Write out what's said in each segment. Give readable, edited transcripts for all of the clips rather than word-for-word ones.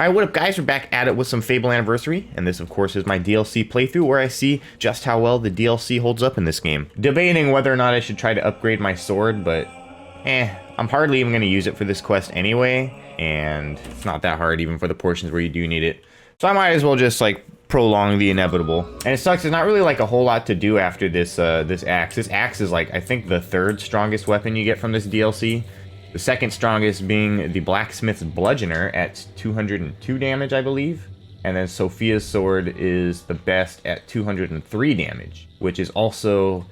Alright, what up guys, we're back at it with some Fable Anniversary, and this of course is my DLC playthrough where I see just how well the DLC holds up in this game. Debating whether or not I should try to upgrade my sword, but I'm hardly even going to use it for this quest anyway, and it's not that hard even for the portions where you do need it. So I might as well just like prolong the inevitable. And it sucks, there's not really like a whole lot to do after this this axe. This axe is like, I think, the third strongest weapon you get from this DLC. The second strongest being the blacksmith's bludgeoner at 202 damage, I believe. And then Sophia's sword is the best at 203 damage, which is also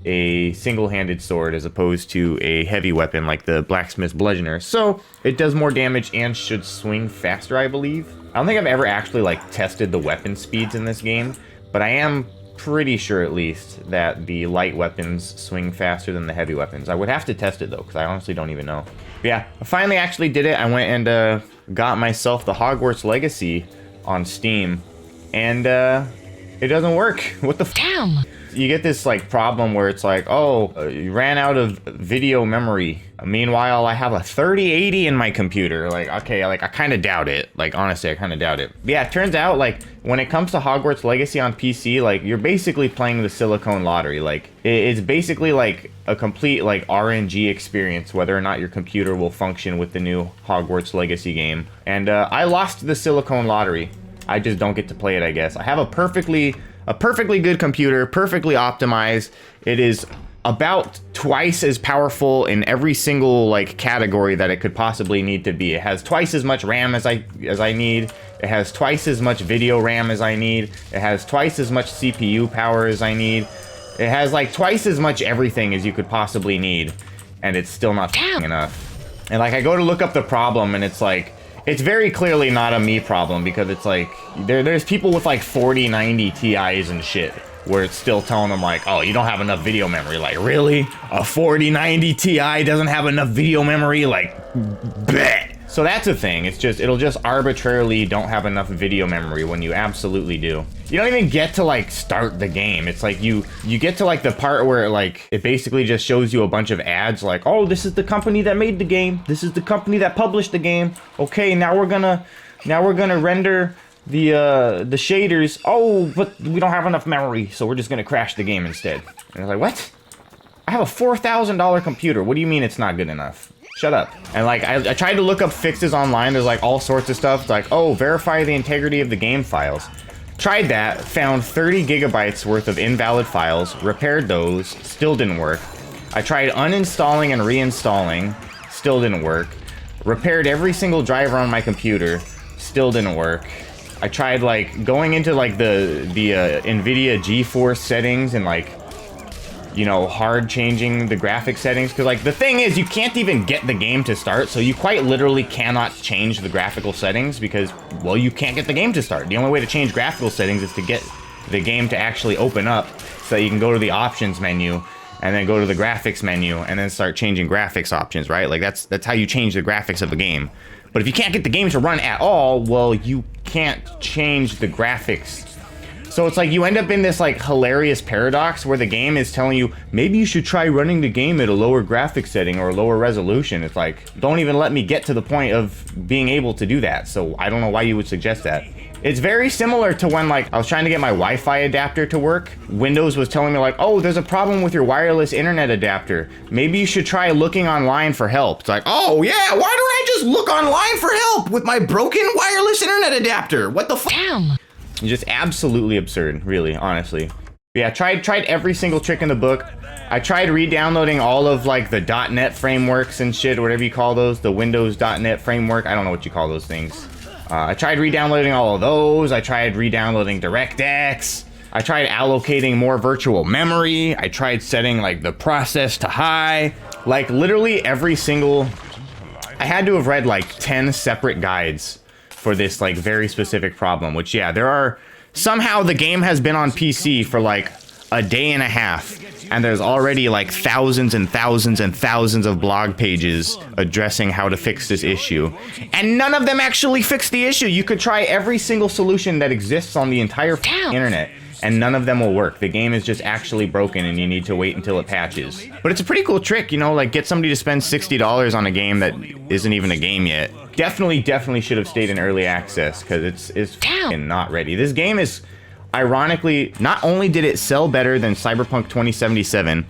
a single-handed sword as opposed to a heavy weapon like the blacksmith's bludgeoner. So it does more damage and should swing faster, I believe. I don't think I've ever actually like tested the weapon speeds in this game, but I am pretty sure at least that the light weapons swing faster than the heavy weapons. I would have to test it though, because I honestly don't even know. But yeah, I finally actually did it. I went and got myself the Hogwarts Legacy on Steam, and it doesn't work. What the Damn! You get this like problem where it's like, oh, you ran out of video memory. Meanwhile, I have a 3080 in my computer. Like, okay, like I kind of doubt it. Like, honestly, I kind of doubt it. But yeah, it turns out like when it comes to Hogwarts Legacy on PC, like you're basically playing the Silicone Lottery. Like it's basically like a complete like RNG experience, whether or not your computer will function with the new Hogwarts Legacy game. And I lost the Silicone Lottery. I just don't get to play it, I guess. I have a perfectly good computer, perfectly optimized. It is about twice as powerful in every single like category that it could possibly need to be. It has twice as much RAM as I need. It has twice as much video RAM as I need. It has twice as much CPU power as I need. It has like twice as much everything as you could possibly need, and it's still not enough. And like I go to look up the problem, and it's like, it's very clearly not a me problem, because it's like there's people with like 4090 Ti's and shit where it's still telling them like, oh, you don't have enough video memory. Like, really? A 4090 Ti doesn't have enough video memory? Like, bleh. So that's a thing. It's just, it'll just arbitrarily don't have enough video memory when you absolutely do. You don't even get to like start the game. It's like you get to like the part where like it basically just shows you a bunch of ads like, oh, this is the company that made the game. This is the company that published the game. Okay, now we're gonna render the shaders. Oh, but we don't have enough memory, so we're just gonna crash the game instead. And I was like, what? I have a $4,000 computer. What do you mean it's not good enough? Shut up. And like I tried to look up fixes online. There's like all sorts of stuff. It's like, oh, verify the integrity of the game files. Tried that, found 30 gigabytes worth of invalid files, repaired those, still didn't work. I tried uninstalling and reinstalling, still didn't work. Repaired every single driver on my computer, still didn't work. I tried like going into like the NVIDIA GeForce settings and like, you know, hard changing the graphic settings, because like the thing is you can't even get the game to start, so you quite literally cannot change the graphical settings because, well, you can't get the game to start. The only way to change graphical settings is to get the game to actually open up so that you can go to the options menu and then go to the graphics menu and then start changing graphics options, right? Like that's how you change the graphics of the game. But if you can't get the game to run at all, well, you can't change the graphics. So it's like you end up in this like hilarious paradox where the game is telling you, maybe you should try running the game at a lower graphic setting or a lower resolution. It's like, don't even let me get to the point of being able to do that. So I don't know why you would suggest that. It's very similar to when like I was trying to get my Wi-Fi adapter to work. Windows was telling me like, oh, there's a problem with your wireless internet adapter. Maybe you should try looking online for help. It's like, oh yeah, why don't I just look online for help with my broken wireless internet adapter? What the fuck? Damn! Just absolutely absurd, really, honestly. But yeah, tried every single trick in the book. I tried re-downloading all of like the .NET frameworks and shit, whatever you call those, the Windows .NET framework. I don't know what you call those things. I tried re-downloading all of those. I tried re-downloading DirectX. I tried allocating more virtual memory. I tried setting like the process to high. Like literally every single... I had to have read like 10 separate guides for this like very specific problem, which yeah, there are, somehow the game has been on PC for like a day and a half, and there's already like thousands and thousands and thousands of blog pages addressing how to fix this issue, and none of them actually fix the issue. You could try every single solution that exists on the entire internet, and none of them will work. The game is just actually broken and you need to wait until it patches. But it's a pretty cool trick, you know, like get somebody to spend $60 on a game that isn't even a game yet. Definitely should have stayed in early access because it's fucking not ready. This game is, ironically, not only did it sell better than Cyberpunk 2077,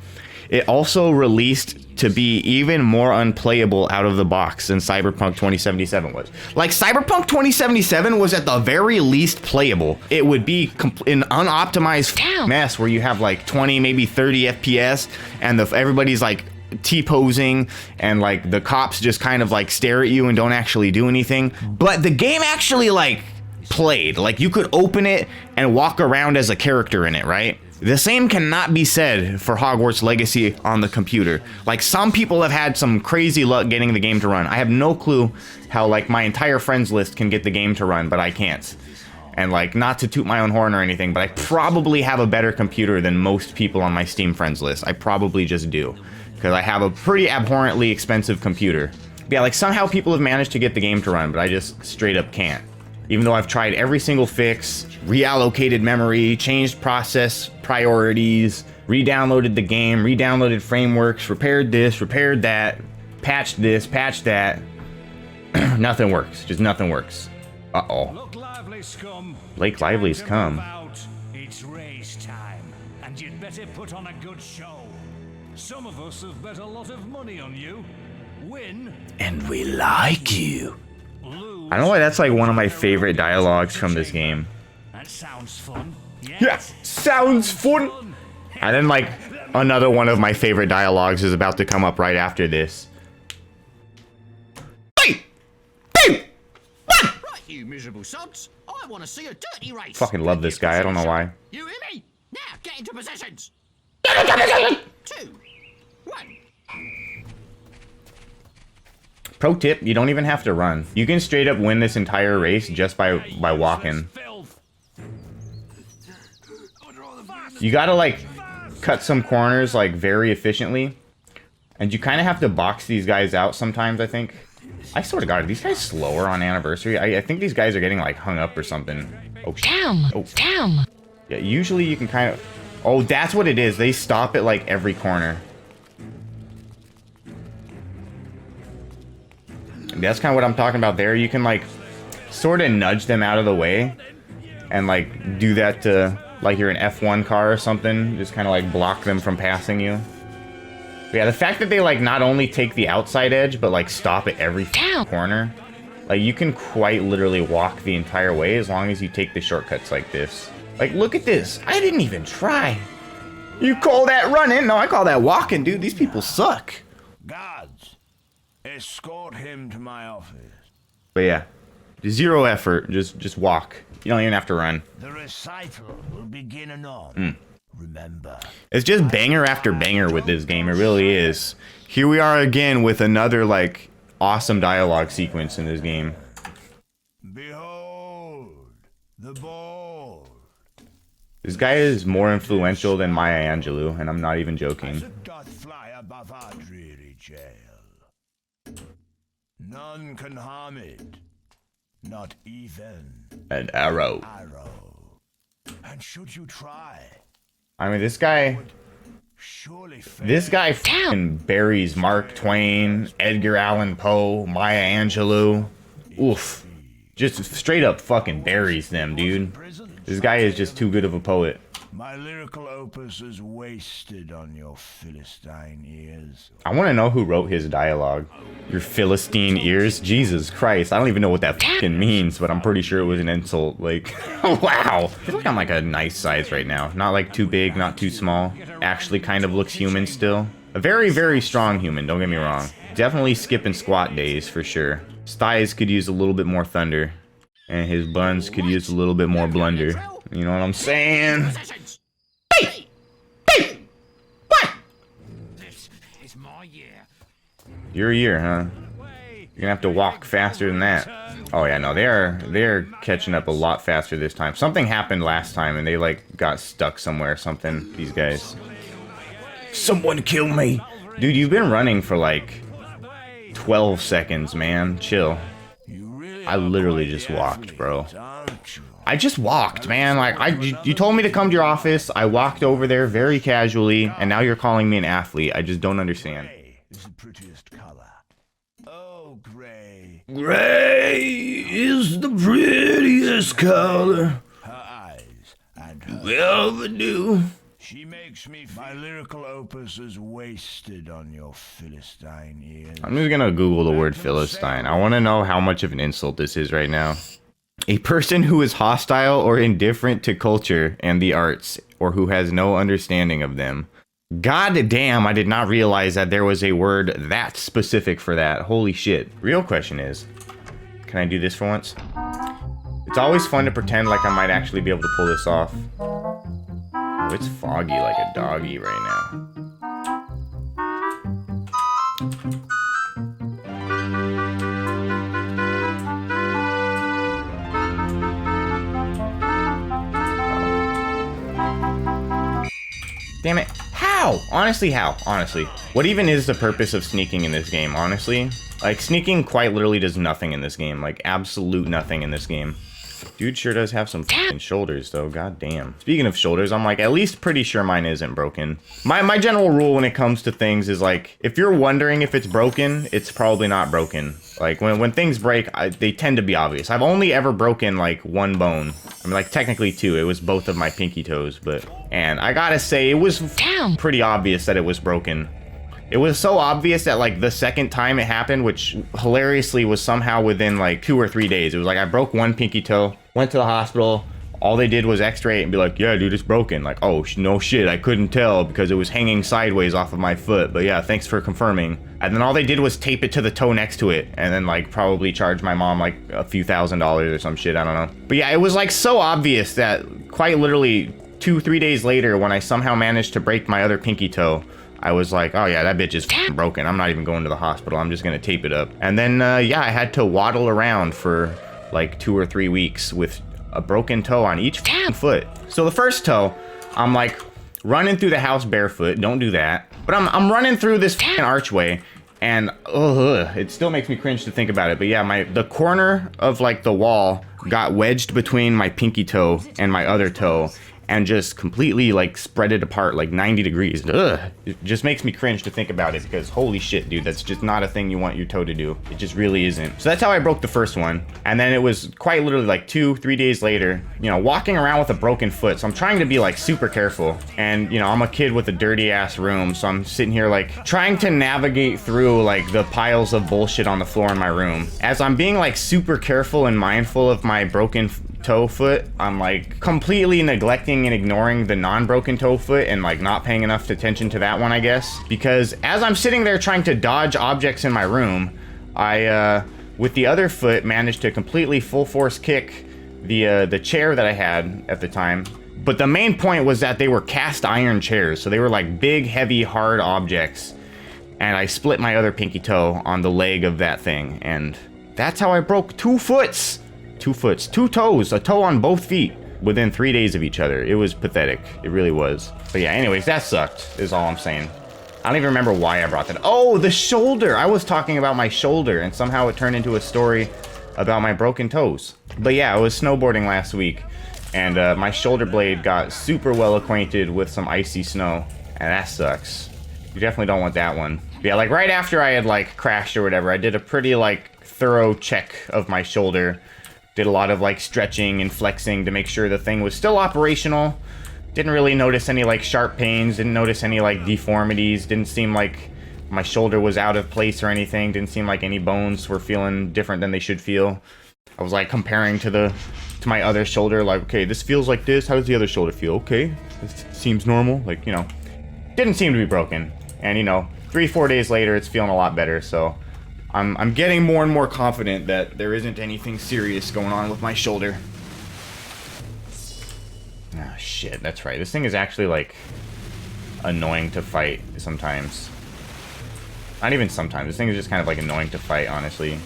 it also released to be even more unplayable out of the box than Cyberpunk 2077 was. Like, Cyberpunk 2077 was at the very least playable. It would be an unoptimized mess where you have like 20, maybe 30 FPS, and everybody's like T-posing, and like the cops just kind of like stare at you and don't actually do anything. But the game actually like played. Like, you could open it and walk around as a character in it, right? The same cannot be said for Hogwarts Legacy on the computer. Like, some people have had some crazy luck getting the game to run. I have no clue how, like, my entire friends list can get the game to run, but I can't. And, like, not to toot my own horn or anything, but I probably have a better computer than most people on my Steam friends list. I probably just do. Because I have a pretty abhorrently expensive computer. But yeah, like, somehow people have managed to get the game to run, but I just straight up can't. Even though I've tried every single fix, reallocated memory, changed process priorities, re-downloaded the game, re-downloaded frameworks, repaired this, repaired that, patched this, patched that. Nothing works. Just nothing works. Uh-oh. Look lively, scum. Lake Lively's come. It's race time, and you'd better put on a good show. Some of us have bet a lot of money on you. Win. And we like you. I don't know why that's like one of my favorite dialogues from this game. That sounds fun. Yes, sounds fun. And then like another one of my favorite dialogues is about to come up right after this. Hey! Hey! What? Right, you miserable sods. I want to see a dirty race. Fucking love this guy. I don't know why. You hear me? Now get into positions. 2, 1. Pro tip, you don't even have to run. You can straight up win this entire race just by walking. You gotta like cut some corners like very efficiently. And you kind of have to box these guys out sometimes, I think. I swear to God, are these guys slower on Anniversary? I think these guys are getting like hung up or something. Oh, damn. Oh. Damn. Yeah, usually you can kind of... Oh, that's what it is. They stop at like every corner. That's kind of what I'm talking about there. You can like sort of nudge them out of the way and like do that to like you're an F1 car or something. Just kind of like block them from passing you. But yeah, the fact that they like not only take the outside edge but like stop at every corner. Like, you can quite literally walk the entire way as long as you take the shortcuts like this. Like, look at this. I didn't even try. You call that running? No, I call that walking, dude. These people suck. Guards, escort him to my office. But yeah, zero effort. Just walk. You don't even have to run. The recital will begin anon. Remember. It's just banger after banger with this game. It really is. Here we are again with another, like, awesome dialogue sequence in this game. Behold, the board. This guy is more influential than Maya Angelou, and I'm not even joking. As it doth fly above our dreary jail. None can harm it. Not even An arrow. And should you try, I mean, this guy fucking buries Mark Twain, Edgar Allan Poe, Maya Angelou. Oof. Just straight up fucking buries them, dude. This guy is just too good of a poet. My lyrical opus is wasted on your Philistine ears. I want to know who wrote his dialogue. Your Philistine ears? Jesus Christ. I don't even know what that fucking means, but I'm pretty sure it was an insult. Like, wow. I feel like I'm like a nice size right now. Not like too big, not too small. Actually kind of looks human still. A very, very strong human, don't get me wrong. Definitely skip and squat days for sure. His thighs could use a little bit more thunder. And his buns could use a little bit more blunder. You know what I'm saying? Hey! Hey! What? This is my year. Your year, huh? You're gonna have to walk faster than that. Oh yeah, no, they're catching up a lot faster this time. Something happened last time and they like got stuck somewhere or something, these guys. Someone kill me! Dude, you've been running for like 12 seconds, man. Chill. I literally just walked, bro. I just walked, man. Like, you told me to come to your office. I walked over there very casually, and now you're calling me an athlete. I just don't understand. Gray is the prettiest color. Oh, gray. Gray is the prettiest color. Her eyes and her... Well, do. She makes me feel... My lyrical opus is wasted on your Philistine ears. I'm just gonna Google the word Philistine. I want to know how much of an insult this is right now. A person who is hostile or indifferent to culture and the arts, or who has no understanding of them. God damn, I did not realize that there was a word that specific for that. Holy shit. Real question is, can I do this for once? It's always fun to pretend like I might actually be able to pull this off. Oh, it's foggy like a doggy right now. Damn it. How? Honestly, how? Honestly. What even is the purpose of sneaking in this game, honestly? Like, sneaking quite literally does nothing in this game. Like, absolute nothing in this game. Dude sure does have some fucking shoulders, though. God damn. Speaking of shoulders, I'm like at least pretty sure mine isn't broken. My general rule when it comes to things is like, if you're wondering if it's broken, it's probably not broken. Like when things break, they tend to be obvious. I've only ever broken like one bone. I mean, like technically two. It was both of my pinky toes, and I gotta say it was pretty obvious that it was broken. It was so obvious that like the second time it happened, which hilariously was somehow within like 2 or 3 days. It was like I broke one pinky toe, went to the hospital. All they did was x-ray it and be like, yeah, dude, it's broken. Like, oh, no shit, I couldn't tell because it was hanging sideways off of my foot. But yeah, thanks for confirming. And then all they did was tape it to the toe next to it and then like probably charge my mom like a few $1,000s or some shit. I don't know. But yeah, it was like so obvious that quite literally 2-3 days later when I somehow managed to break my other pinky toe, I was like, oh yeah, that bitch is broken. I'm not even going to the hospital. I'm just gonna tape it up. And then, yeah, I had to waddle around for like 2 or 3 weeks with a broken toe on each foot. So the first toe, I'm like running through the house barefoot. Don't do that. But I'm running through this archway, and it still makes me cringe to think about it. But yeah, the corner of like the wall got wedged between my pinky toe and my other toe, and just completely like spread it apart like 90 degrees. Ugh. It just makes me cringe to think about it because holy shit, dude, that's just not a thing you want your toe to do. It just really isn't. So that's how I broke the first one. And then it was quite literally like 2-3 days later, you know, walking around with a broken foot. So I'm trying to be like super careful. And you know, I'm a kid with a dirty ass room. So I'm sitting here like trying to navigate through like the piles of bullshit on the floor in my room. As I'm being like super careful and mindful of my broken toe foot, I'm like completely neglecting and ignoring the non-broken toe foot and like not paying enough attention to that one, I guess, because as I'm sitting there trying to dodge objects in my room, I with the other foot managed to completely full force kick the chair that I had at the time. But the main point was that they were cast iron chairs, so they were like big, heavy, hard objects, and I split my other pinky toe on the leg of that thing, and that's how I broke 2 foots. 2 foots, 2 toes, a toe on both feet within 3 days of each other. It was pathetic. It really was. But yeah, anyways, that sucked is all I'm saying. I don't even remember why I brought that. Oh, the shoulder. I was talking about my shoulder and somehow it turned into a story about my broken toes. But yeah, I was snowboarding last week and my shoulder blade got super well acquainted with some icy snow, and that sucks. You definitely don't want that one. But yeah, like right after I had like crashed or whatever, I did a pretty like thorough check of my shoulder. Did a lot of like stretching and flexing to make sure the thing was still operational. Didn't really notice any like sharp pains, didn't notice any like deformities, didn't seem like my shoulder was out of place or anything, didn't seem like any bones were feeling different than they should feel. I was like comparing to my other shoulder, like, okay, this feels like this, how does the other shoulder feel? Okay, this seems normal, like, you know, didn't seem to be broken. And you know, 3-4 days later, it's feeling a lot better, so I'm getting more and more confident that there isn't anything serious going on with my shoulder. Ah, shit, that's right. This thing is actually, like, annoying to fight sometimes. Not even sometimes. This thing is just kind of, like, annoying to fight, honestly.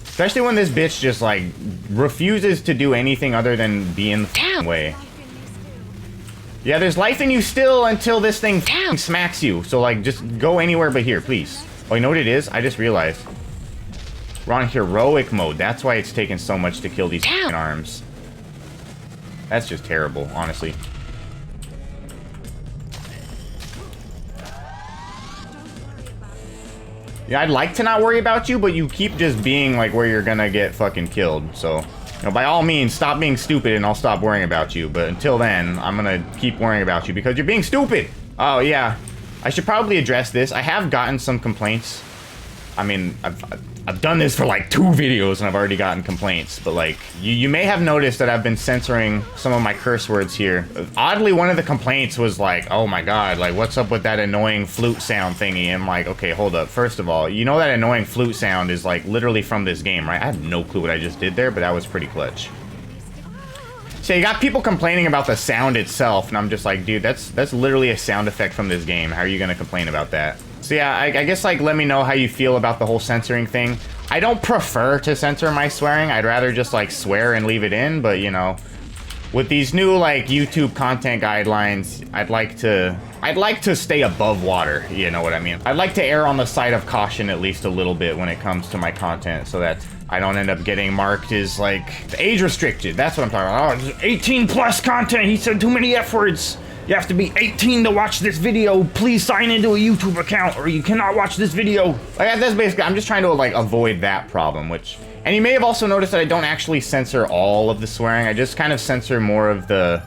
Especially when this bitch just, like, refuses to do anything other than be in the way. Yeah, there's life in you still until this thing smacks you. So, like, just go anywhere but here, please. Oh, you know what it is? I just realized. We're on heroic mode. That's why it's taken so much to kill these arms. That's just terrible, honestly. Yeah, I'd like to not worry about you, but you keep just being like where you're gonna get fucking killed. So, you know, by all means, stop being stupid and I'll stop worrying about you. But until then, I'm gonna keep worrying about you because you're being stupid. Oh, yeah. I should probably address this. I have gotten some complaints. I mean, I've done this for like 2 videos and I've already gotten complaints, but like you may have noticed that I've been censoring some of my curse words here. Oddly, one of the complaints was like, oh my god, like what's up with that annoying flute sound thingy? And I'm like, okay, hold up. First of all, you know that annoying flute sound is like literally from this game, right? I have no clue what I just did there, but that was pretty clutch. So you got people complaining about the sound itself, and I'm just like, dude, that's literally a sound effect from this game. How are you gonna complain about that? So yeah, I guess like let me know how you feel about the whole censoring thing. I don't prefer to censor my swearing. I'd rather just like swear and leave it in, but you know, with these new like YouTube content guidelines, I'd like to stay above water, you know what I mean? I'd like to err on the side of caution at least a little bit when it comes to my content so that I don't end up getting marked as like age restricted. That's what I'm talking about. Oh, 18 plus content. He said too many F words. You have to be 18 to watch this video. Please sign into a YouTube account or you cannot watch this video. Like, that's basically, I'm just trying to like avoid that problem, and you may have also noticed that I don't actually censor all of the swearing. I just kind of censor more of the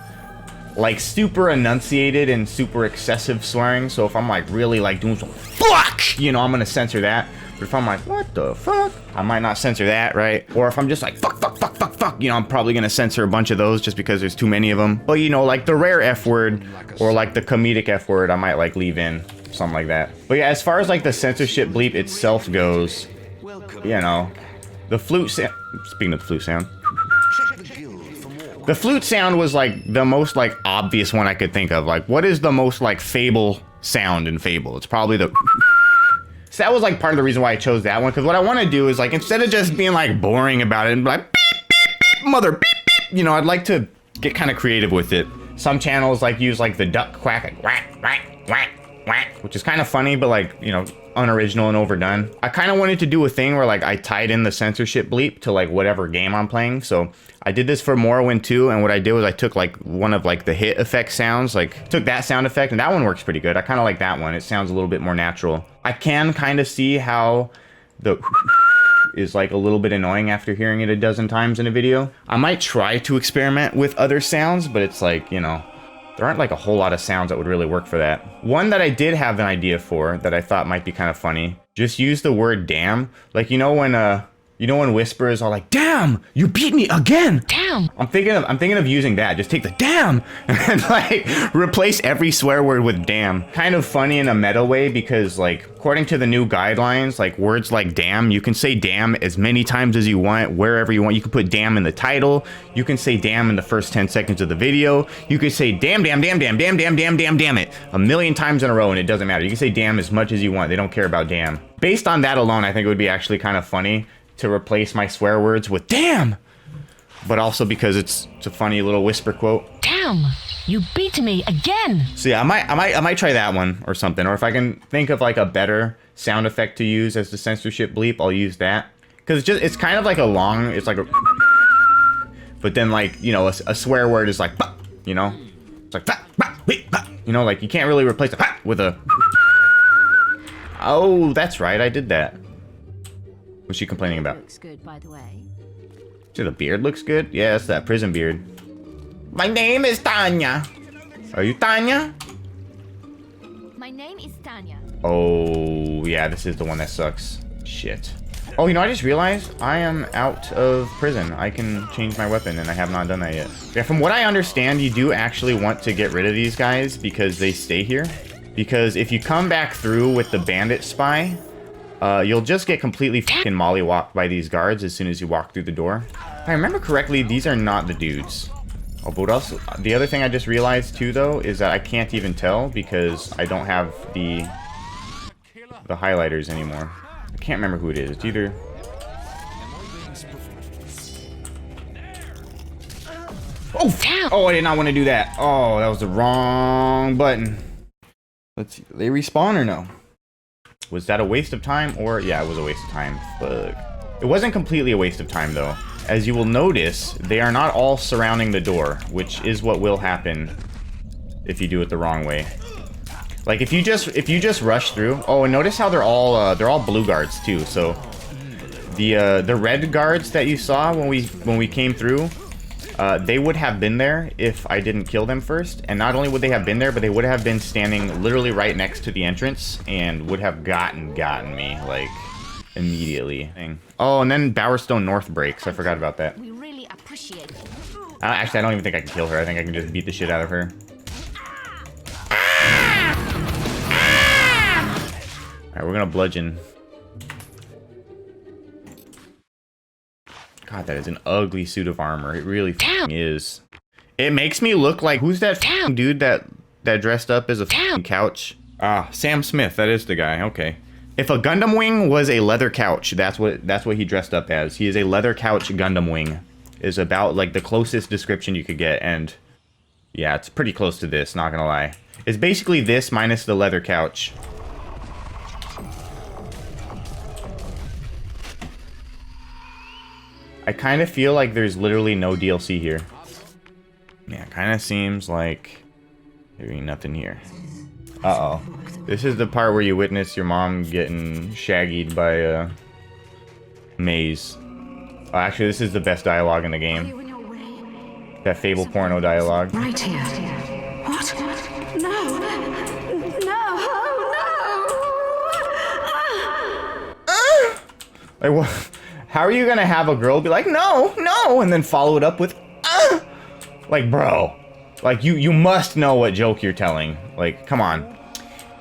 like super enunciated and super excessive swearing. So if I'm like really like doing some fuck, you know, I'm gonna censor that. But if I'm like, what the fuck? I might not censor that, right? Or if I'm just like, fuck, you know, I'm probably gonna censor a bunch of those just because there's too many of them. But you know, like the rare F word or like the comedic F word, I might like leave in, something like that. But yeah, as far as like the censorship bleep itself goes, you know, the flute sound, speaking of the flute sound, the flute sound was like the most like obvious one I could think of. Like, what is the most like Fable sound in Fable? It's probably the... So that was like part of the reason why I chose that one, because what I want to do is like, instead of just being like boring about it and be like beep, beep, beep, mother beep, beep, you know, I'd like to get kind of creative with it. Some channels like use like the duck quack, like whack, whack, whack, whack, which is kind of funny, but like, you know, unoriginal and overdone. I kind of wanted to do a thing where like I tied in the censorship bleep to like whatever game I'm playing. So I did this for Morrowind 2, and what I did was I took like one of like the hit effect sounds, like took that sound effect, and that one works pretty good. I kind of like that one. It sounds a little bit more natural. I can kind of see how the is like a little bit annoying after hearing it a dozen times in a video. I might try to experiment with other sounds, but it's like, you know, there aren't like a whole lot of sounds that would really work for that. One that I did have an idea for that I thought might be kind of funny, just use the word damn. Like, you know when whispers are like, damn, you beat me again. Damn. I'm thinking of using that. Just take the damn and like replace every swear word with damn. Kind of funny in a meta way, because like according to the new guidelines, like words like damn, you can say damn as many times as you want, wherever you want. You can put damn in the title. You can say damn in the first 10 seconds of the video. You could say damn, damn, damn, damn, damn, damn, damn, damn, damn it a million times in a row, and it doesn't matter. You can say damn as much as you want. They don't care about damn. Based on that alone, I think it would be actually kind of funny to replace my swear words with damn, but also because it's a funny little whisper quote. Damn, you beat me again. So yeah, I might try that one or something. Or if I can think of like a better sound effect to use as the censorship bleep, I'll use that. Because it's kind of like a long, it's like a, but then like, you know, a swear word is like, bah, you know, it's like, bah, bah, bah, you know, like you can't really replace a bah with a. Oh, that's right, I did that. What's she complaining about? Looks good, by the way. So the beard looks good? Yeah, that's that prison beard. My name is Tanya. Are you Tanya? My name is Tanya. Oh, yeah, this is the one that sucks. Shit. Oh, you know, I just realized I am out of prison. I can change my weapon, and I have not done that yet. Yeah, from what I understand, you do actually want to get rid of these guys because they stay here. Because if you come back through with the bandit spy, you'll just get completely fucking mollywopped by these guards as soon as you walk through the door. If I remember correctly, these are not the dudes. Oh, but what else? The other thing I just realized too, though, is that I can't even tell because I don't have the highlighters anymore. I can't remember who it is. It's either... Oh, damn! Oh, I did not want to do that. Oh, that was the wrong button. Let's see. They respawn or no? Was that a waste of time? Or, yeah, it was a waste of time. Fuck. It wasn't completely a waste of time, though. as you will notice, they are not all surrounding the door, which is what will happen if you do it the wrong way. Like if you just rush through. Oh, and notice how they're all blue guards too. So the red guards that you saw when we came through, they would have been there if I didn't kill them first. And not only would they have been there, but they would have been standing literally right next to the entrance and would have gotten me like immediately. Oh, and then Bowerstone North breaks. I forgot about that. We really appreciate it. Actually, I don't even think I can kill her. I think I can just beat the shit out of her. Alright, we're gonna bludgeon. God, that is an ugly suit of armor. It really is. It makes me look like, who's that dude that dressed up as a couch? Ah, Sam Smith. That is the guy. Okay. If a Gundam wing was a leather couch, that's what he dressed up as. He is a leather couch Gundam wing. Is about like the closest description you could get, and yeah, it's pretty close to this, not gonna lie. It's basically this minus the leather couch. I kind of feel like there's literally no DLC here. Yeah, kind of seems like there ain't nothing here. Uh-oh. This is the part where you witness your mom getting shaggied by Meares. Oh, actually, this is the best dialogue in the game. That Fable porno dialogue. Right here. What? No. No. Like, what? How are you gonna have a girl be like, no, and then follow it up with, like, bro, like you must know what joke you're telling. Like, come on.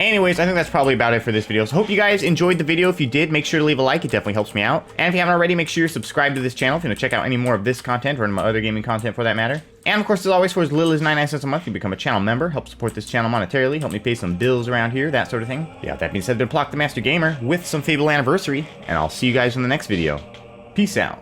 Anyways, I think that's probably about it for this video. So hope you guys enjoyed the video. If you did, make sure to leave a like. It definitely helps me out. And if you haven't already, make sure you're subscribed to this channel if you want to check out any more of this content or any of my other gaming content for that matter. And of course, as always, for as little as 99 cents a month, you become a channel member. Help support this channel monetarily. Help me pay some bills around here, that sort of thing. Yeah, that being said, I've been Plock the Master Gamer with some Fable Anniversary. And I'll see you guys in the next video. Peace out.